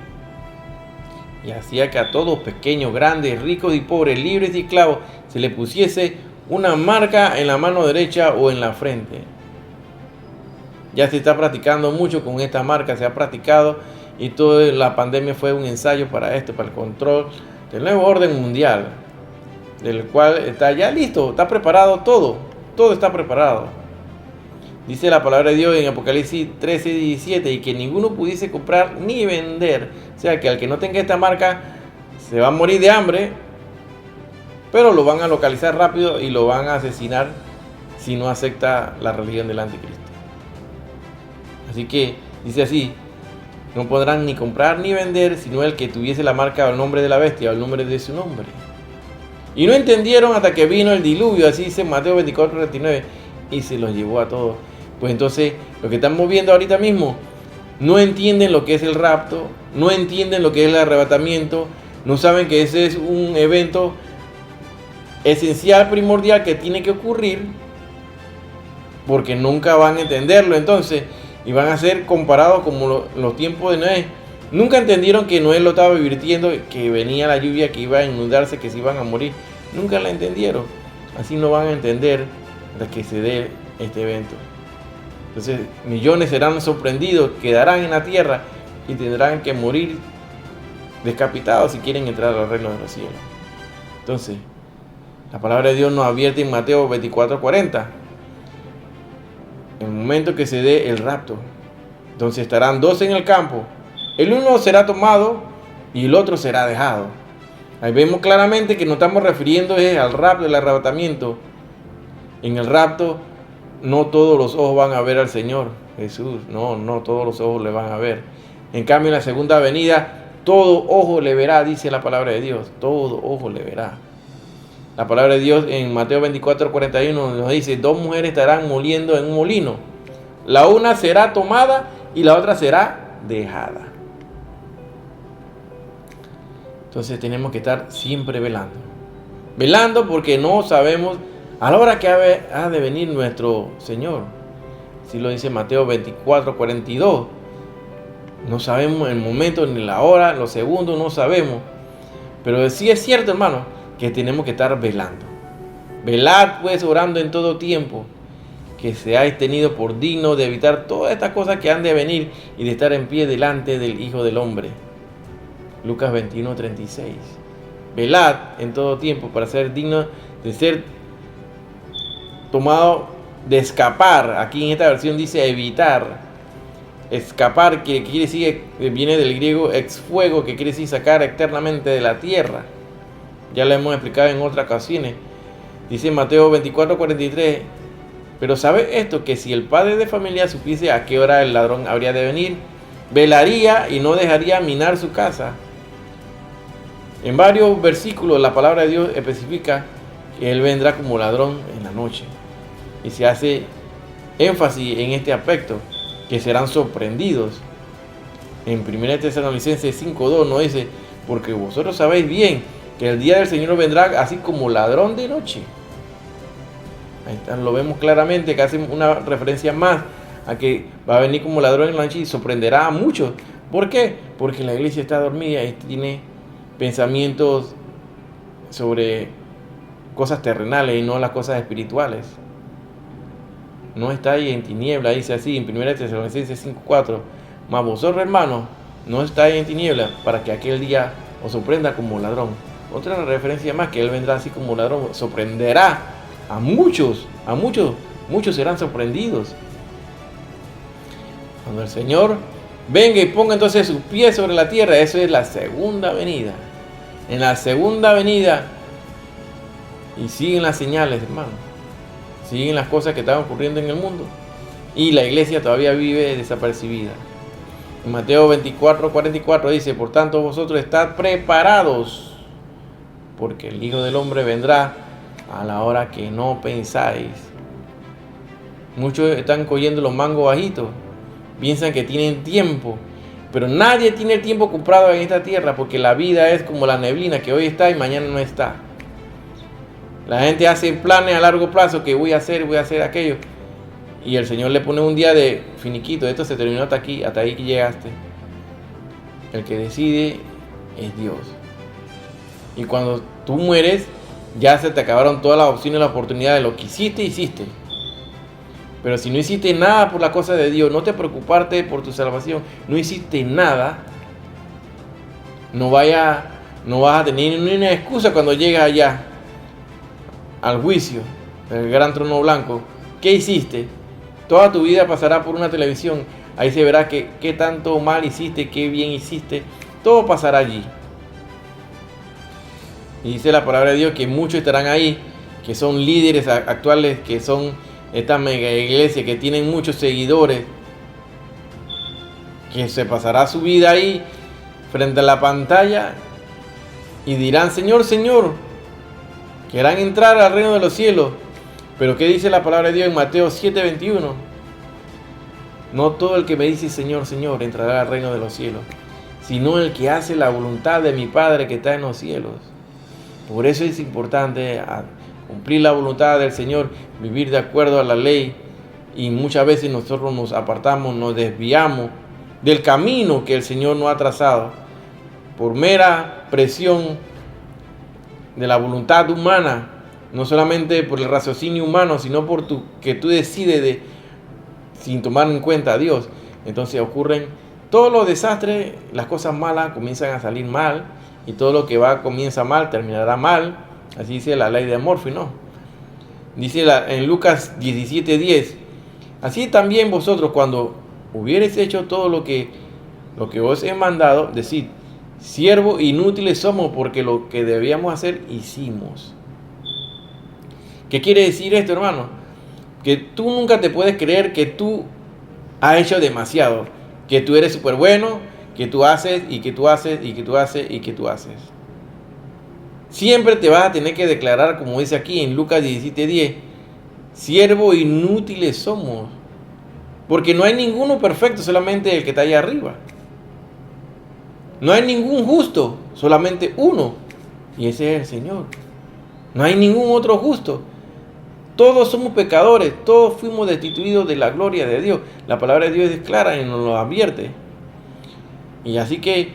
Y hacía que a todos, pequeños, grandes, ricos y pobres, libres y esclavos, se le pusiese una marca en la mano derecha o en la frente. Ya se está practicando mucho con esta marca, se ha practicado, y toda la pandemia fue un ensayo para esto, para el control del nuevo orden mundial, del cual está ya listo, está preparado todo está preparado. Dice la palabra de Dios en Apocalipsis 13:17, y que ninguno pudiese comprar ni vender. O sea, que al que no tenga esta marca se va a morir de hambre, pero lo van a localizar rápido y lo van a asesinar si no acepta la religión del anticristo. Así que dice así: no podrán ni comprar ni vender, sino el que tuviese la marca o el nombre de la bestia o el nombre de su nombre. Y no entendieron hasta que vino el diluvio, así dice Mateo 24:39, y se los llevó a todos. Pues entonces, lo que estamos viendo ahorita mismo, no entienden lo que es el rapto, no entienden lo que es el arrebatamiento, no saben que ese es un evento esencial, primordial, que tiene que ocurrir, porque nunca van a entenderlo entonces, y van a ser comparados como los tiempos de Noé. Nunca entendieron que Noé lo estaba advirtiendo, que venía la lluvia, que iba a inundarse, que se iban a morir. Nunca la entendieron. Así no van a entender hasta que se dé este evento. Entonces millones serán sorprendidos, quedarán en la tierra y tendrán que morir decapitados si quieren entrar al reino de los cielos. Entonces, la palabra de Dios nos advierte en Mateo 24:40. En el momento que se dé el rapto, entonces estarán dos en el campo. El uno será tomado y el otro será dejado. Ahí vemos claramente que nos estamos refiriendo al rapto, el arrebatamiento. En el rapto no todos los ojos van a ver al Señor Jesús. No todos los ojos le van a ver. En cambio, en la segunda venida, todo ojo le verá, dice la palabra de Dios. Todo ojo le verá. La palabra de Dios en Mateo 24:41 nos dice: dos mujeres estarán moliendo en un molino. La una será tomada y la otra será dejada. Entonces tenemos que estar siempre velando. Velando porque no sabemos a la hora que ha de venir nuestro Señor. Así lo dice Mateo 24:42. No sabemos el momento, ni la hora, los segundos, no sabemos. Pero sí es cierto, hermano, que tenemos que estar velando. Velad pues orando en todo tiempo, que seáis tenidos por dignos de evitar todas estas cosas que han de venir y de estar en pie delante del Hijo del Hombre. Lucas 21:36. Velad en todo tiempo para ser dignos de ser tomado, de escapar. Aquí en esta versión dice evitar. Escapar, que quiere decir, viene del griego ex fuego, que quiere decir sacar eternamente de la tierra. Ya lo hemos explicado en otras ocasiones. Dice Mateo 24:43. Pero ¿sabe esto? Que si el padre de familia supiese a qué hora el ladrón habría de venir, velaría y no dejaría minar su casa. En varios versículos la palabra de Dios especifica que Él vendrá como ladrón en la noche. Y se hace énfasis en este aspecto, que serán sorprendidos. En 1 Tesalonicenses 5:2 nos dice, porque vosotros sabéis bien que el día del Señor vendrá así como ladrón de noche. Ahí está, lo vemos claramente, que hace una referencia más a que va a venir como ladrón en la noche y sorprenderá a muchos. ¿Por qué? Porque la iglesia está dormida y tiene pensamientos sobre cosas terrenales y no las cosas espirituales. No está ahí en tiniebla, dice así en 1 Tesalonicenses 5:4. Mas vosotros, hermanos, no estáis en tiniebla para que aquel día os sorprenda como ladrón. Otra referencia más, que Él vendrá así como ladrón, sorprenderá a muchos, muchos serán sorprendidos. Cuando el Señor venga y ponga entonces sus pies sobre la tierra, eso es la segunda venida. En la segunda venida, y siguen las señales, hermano. Siguen las cosas que están ocurriendo en el mundo. Y la iglesia todavía vive desapercibida. En Mateo 24:44 dice, por tanto vosotros estad preparados, porque el Hijo del Hombre vendrá a la hora que no pensáis. Muchos están cogiendo los mangos bajitos, piensan que tienen tiempo, pero nadie tiene el tiempo comprado en esta tierra, porque la vida es como la neblina que hoy está y mañana no está. La gente hace planes a largo plazo, que voy a hacer aquello, y el Señor le pone un día de finiquito, esto se terminó hasta aquí, hasta ahí que llegaste. El que decide es Dios. Y cuando tú mueres, ya se te acabaron todas las opciones y las oportunidades. Lo que hiciste. Pero si no hiciste nada por la cosa de Dios, no te preocupaste por tu salvación, no hiciste nada, no vas a tener ni una excusa cuando llegas allá al juicio del gran trono blanco. ¿Qué hiciste? Toda tu vida pasará por una televisión. Ahí se verá qué tanto mal hiciste, qué bien hiciste. Todo pasará allí. Y dice la palabra de Dios que muchos estarán ahí, que son líderes actuales, que son esta mega iglesia, que tienen muchos seguidores, que se pasará su vida ahí frente a la pantalla y dirán, Señor, Señor, querrán entrar al reino de los cielos. Pero ¿qué dice la palabra de Dios en Mateo 7:21? No todo el que me dice Señor, Señor entrará al reino de los cielos, sino el que hace la voluntad de mi Padre que está en los cielos. Por eso es importante cumplir la voluntad del Señor, vivir de acuerdo a la ley. Y muchas veces nosotros nos apartamos, nos desviamos del camino que el Señor nos ha trazado por mera presión de la voluntad humana, no solamente por el raciocinio humano, sino por que tú decides sin tomar en cuenta a Dios. Entonces ocurren todos los desastres, las cosas malas comienzan a salir mal, y todo lo que comienza mal terminará mal. Así dice la ley de Murphy, ¿no? Dice en Lucas 17:10, así también vosotros, cuando hubiereis hecho todo lo que os he mandado, decid, siervos inútiles somos, porque lo que debíamos hacer hicimos. ¿Qué quiere decir esto, hermano? Que tú nunca te puedes creer que tú has hecho demasiado, que tú eres súper bueno, que tú haces y que tú haces y que tú haces y que tú haces. Siempre te vas a tener que declarar, como dice aquí en Lucas 17:10, siervos inútiles somos, porque no hay ninguno perfecto, solamente el que está allá arriba. No hay ningún justo, solamente uno, y ese es el Señor. No hay ningún otro justo. Todos somos pecadores, todos fuimos destituidos de la gloria de Dios. La palabra de Dios es clara y nos lo advierte. Y así que,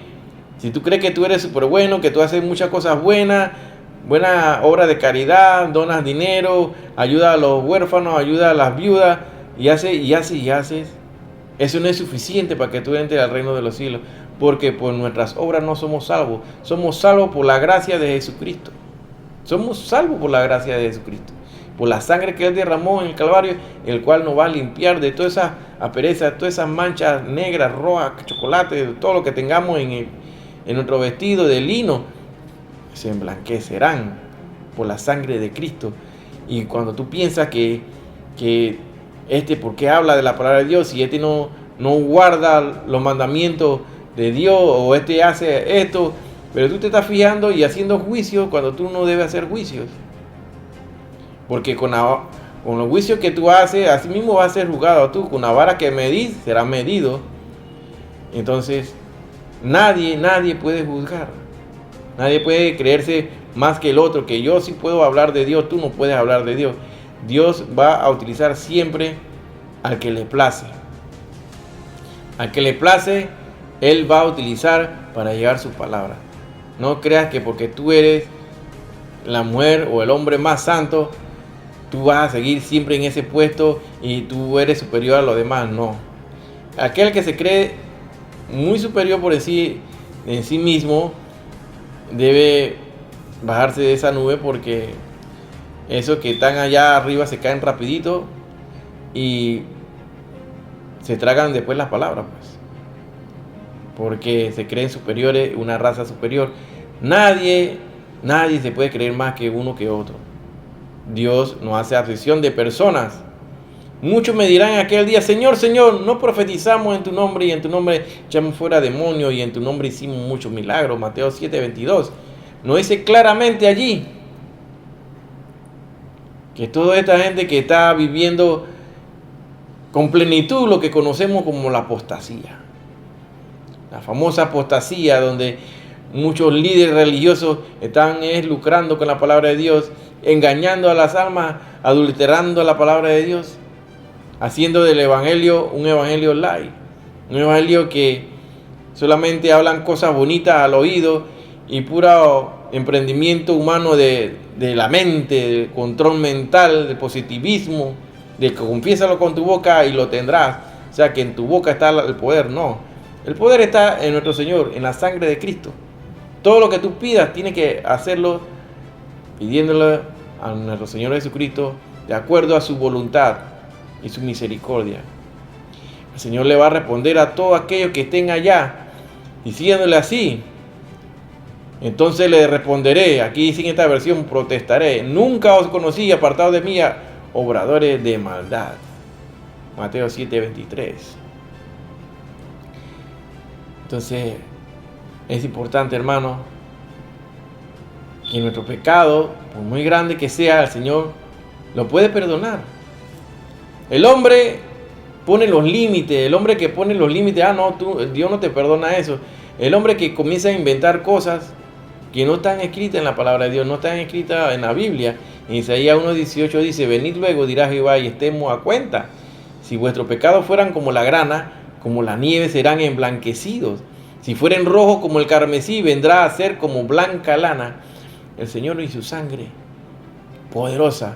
si tú crees que tú eres súper bueno, que tú haces muchas cosas buenas obras de caridad, donas dinero, ayuda a los huérfanos, ayuda a las viudas, y haces, eso no es suficiente para que tú entres al reino de los cielos, porque por nuestras obras no somos salvos por la gracia de Jesucristo. Somos salvos por la gracia de Jesucristo, por la sangre que Él derramó en el Calvario, el cual nos va a limpiar de todas esas asperezas, todas esas manchas negras, rojas, chocolate, todo lo que tengamos en nuestro vestido de lino, se emblanquecerán por la sangre de Cristo. Y cuando tú piensas que ¿por qué habla de la palabra de Dios? Si no guarda los mandamientos de Dios, o hace esto, pero tú te estás fijando y haciendo juicios cuando tú no debes hacer juicios. Porque con los juicios que tú haces, así mismo vas a ser juzgado tú. Con la vara que medís, será medido. Entonces, nadie puede juzgar. Nadie puede creerse más que el otro, que yo sí puedo hablar de Dios, tú no puedes hablar de Dios. Dios va a utilizar siempre al que le place. Al que le place, Él va a utilizar para llevar su palabra. No creas que porque tú eres la mujer o el hombre más santo, tú vas a seguir siempre en ese puesto y tú eres superior a los demás. No. Aquel que se cree muy superior por sí, en sí mismo, debe bajarse de esa nube, porque esos que están allá arriba se caen rapidito y se tragan después las palabras, pues, porque se creen superiores, una raza superior. Nadie se puede creer más que uno que otro. Dios no hace acepción de personas. Muchos me dirán en aquel día: Señor, Señor, no profetizamos en tu nombre, y en tu nombre echamos fuera demonios, y en tu nombre hicimos muchos milagros. Mateo 7:22. No dice claramente allí que toda esta gente que está viviendo con plenitud lo que conocemos como la apostasía. La famosa apostasía, donde muchos líderes religiosos están lucrando con la palabra de Dios, engañando a las almas, adulterando la palabra de Dios, haciendo del evangelio un evangelio light, un evangelio que solamente hablan cosas bonitas al oído y puro emprendimiento humano de la mente, de control mental, de positivismo, de que confiésalo con tu boca y lo tendrás. O sea, que en tu boca está el poder. No, el poder está en nuestro Señor, en la sangre de Cristo. Todo lo que tú pidas tienes que hacerlo pidiéndole a nuestro Señor Jesucristo de acuerdo a su voluntad y su misericordia. El Señor le va a responder a todos aquellos que estén allá diciéndole así. Entonces le responderé, aquí dice en esta versión: protestaré: nunca os conocí, apartados de mí, obradores de maldad. Mateo 7:23. Entonces es importante, hermano, que nuestro pecado, por muy grande que sea, el Señor lo puede perdonar. El hombre pone los límites. El hombre que pone los límites: no, Dios no te perdona eso. El hombre que comienza a inventar cosas que no están escritas en la palabra de Dios, no están escritas en la Biblia. En Isaías 1:18 dice: venid luego, dirá Jehová, y estemos a cuenta. Si vuestros pecados fueran como la grana, como la nieve serán emblanquecidos. Si fueren rojos como el carmesí, vendrá a ser como blanca lana. El Señor y su sangre poderosa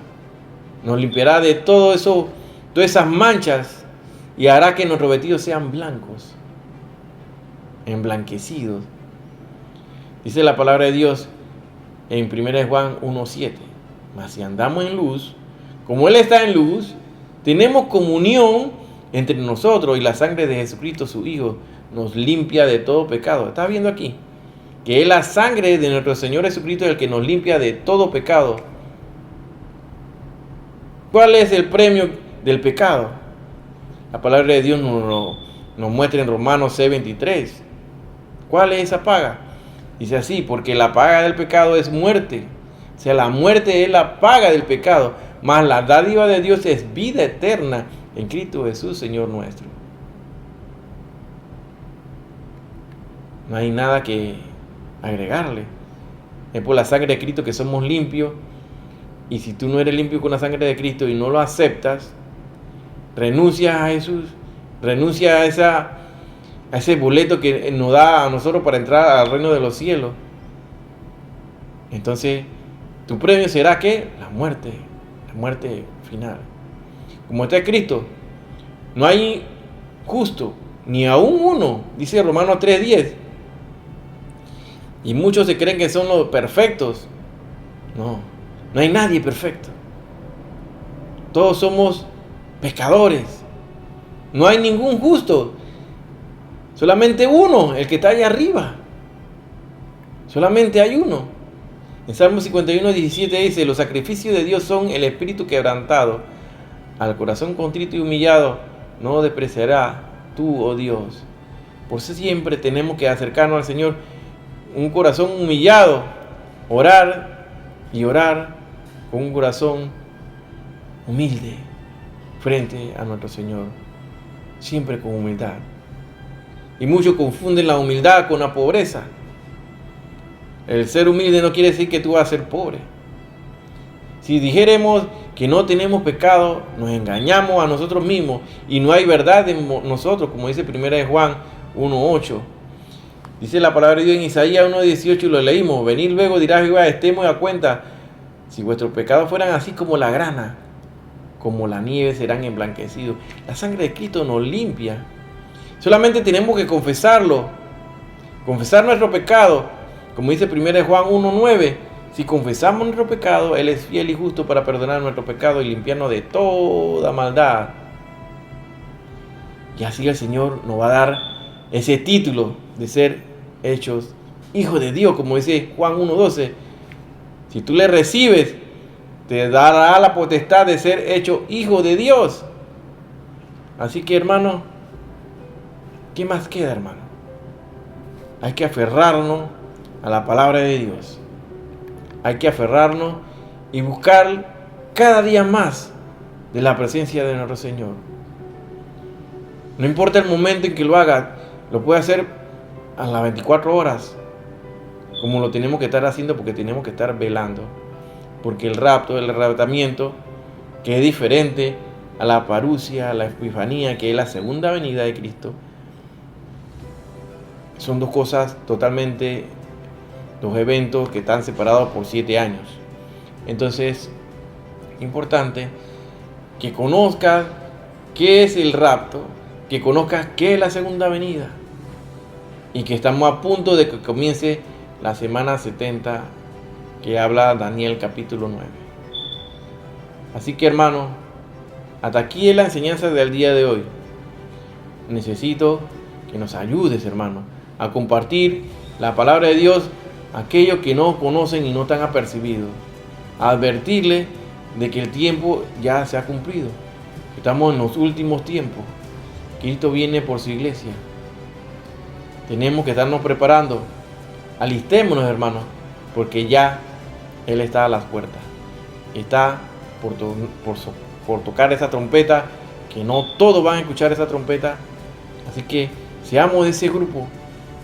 nos limpiará de todo eso, todas esas manchas, y hará que nuestros vestidos sean blancos, emblanquecidos. Dice la palabra de Dios en 1 Juan 1:7: mas si andamos en luz, como Él está en luz, tenemos comunión entre nosotros, y la sangre de Jesucristo, su Hijo, nos limpia de todo pecado. ¿Estás viendo aquí? Que es la sangre de nuestro Señor Jesucristo el que nos limpia de todo pecado. ¿Cuál es el premio del pecado? La palabra de Dios nos muestra en Romanos 6:23. ¿Cuál es esa paga? Dice así: porque la paga del pecado es muerte. O sea, la muerte es la paga del pecado, mas la dádiva de Dios es vida eterna en Cristo Jesús, Señor nuestro. No hay nada que agregarle. Es por la sangre de Cristo que somos limpios. Y si tú no eres limpio con la sangre de Cristo y no lo aceptas, renuncias a Jesús, renuncias a ese boleto que nos da a nosotros para entrar al reino de los cielos, entonces tu premio será ¿qué? La muerte final. Como está escrito: no hay justo, ni aún uno, dice Romanos 3:10. Y muchos se creen que son los perfectos. No hay nadie perfecto. Todos somos pecadores. No hay ningún justo. Solamente uno, el que está allá arriba. Solamente hay uno. En Salmo 51:17 dice: los sacrificios de Dios son el espíritu quebrantado. Al corazón contrito y humillado no despreciará tú, oh Dios. Por eso siempre tenemos que acercarnos al Señor, un corazón humillado, orar y orar con un corazón humilde frente a nuestro Señor, siempre con humildad. Y muchos confunden la humildad con la pobreza. El ser humilde no quiere decir que tú vas a ser pobre. Si dijéramos que no tenemos pecado, nos engañamos a nosotros mismos y no hay verdad en nosotros, como dice 1 Juan 1:8. Dice la palabra de Dios en Isaías 1:18 y lo leímos: venid luego, dirá Jehová, estemos a cuenta. Si vuestros pecados fueran así como la grana, como la nieve serán emblanquecidos. La sangre de Cristo nos limpia. Solamente tenemos que confesarlo, confesar nuestro pecado, como dice 1 Juan 1:9. Si confesamos nuestro pecado, Él es fiel y justo para perdonar nuestro pecado y limpiarnos de toda maldad. Y así el Señor nos va a dar ese título de ser hechos hijos de Dios, como dice Juan 1:12. Si tú le recibes, te dará la potestad de ser hecho hijo de Dios. Así que, hermano, ¿qué más queda, hermano? Hay que aferrarnos a la palabra de Dios. Hay que aferrarnos y buscar cada día más de la presencia de nuestro Señor. No importa el momento en que lo haga, lo puede hacer a las 24 horas, como lo tenemos que estar haciendo, porque tenemos que estar velando. Porque el rapto, el arrebatamiento, que es diferente a la parusia, a la epifanía, que es la segunda venida de Cristo, son dos cosas totalmente, dos eventos que están separados por 7 años. Entonces, es importante que conozcas qué es el rapto, que conozcas qué es la segunda venida y que estamos a punto de que comience la semana 70 que habla Daniel capítulo 9. Así que, hermano, hasta aquí es la enseñanza del día de hoy. Necesito que nos ayudes, hermano, a compartir la palabra de Dios a aquellos que no conocen y no están apercibidos, a advertirles de que el tiempo ya se ha cumplido. Estamos en los últimos tiempos. Cristo viene por su iglesia. Tenemos que estarnos preparando. Alistémonos, hermanos, porque ya Él está a las puertas. Está por tocar esa trompeta, que no todos van a escuchar esa trompeta. Así que seamos de ese grupo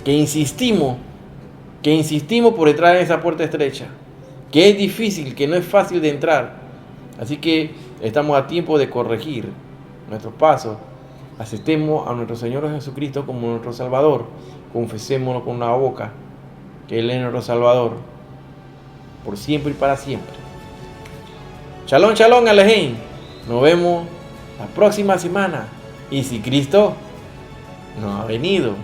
que insistimos por entrar en esa puerta estrecha, que es difícil, que no es fácil de entrar. Así que estamos a tiempo de corregir nuestros pasos. Aceptemos a nuestro Señor Jesucristo como nuestro Salvador. Confesémoslo con la boca que Él es nuestro Salvador, por siempre y para siempre. Shalom, shalom, alejín. Nos vemos la próxima semana. Y si Cristo no ha venido.